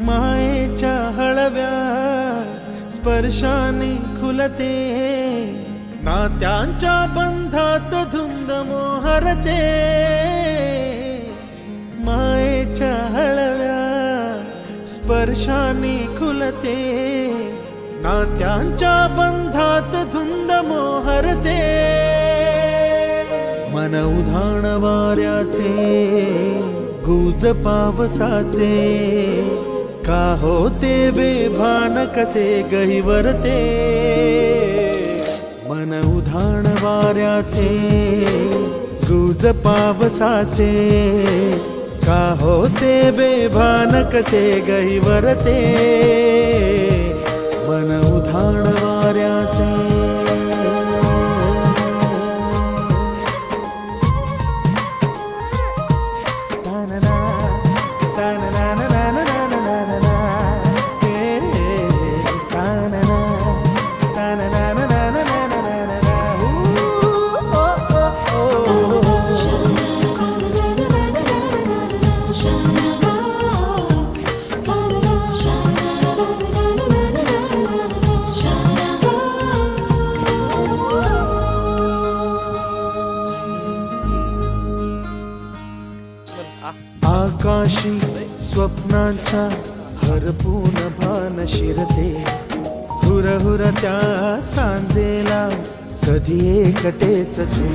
मायेच्या हळव्या स्पर्शाने खुलते, नात्यांच्या बंधात धुंद मोहरते. मायेच्या हळव्या स्पर्शाने खुलते, नात्यांच्या बंधात धुंद मोहरते. मन उधाण वाऱ्याचे गुज पावसाचे, का होते बेभान कसे गहिवरते. मन उधाण वाऱ्याचे गुज पावसाचे, का होते बेभान कसे गहिवरते. मन उधाण वाऱ्याचे. आकाशी स्वप्नांच्या हरपून भान शिरते, हुरहुर त्या सांजेला कधी एकटेच झुलते.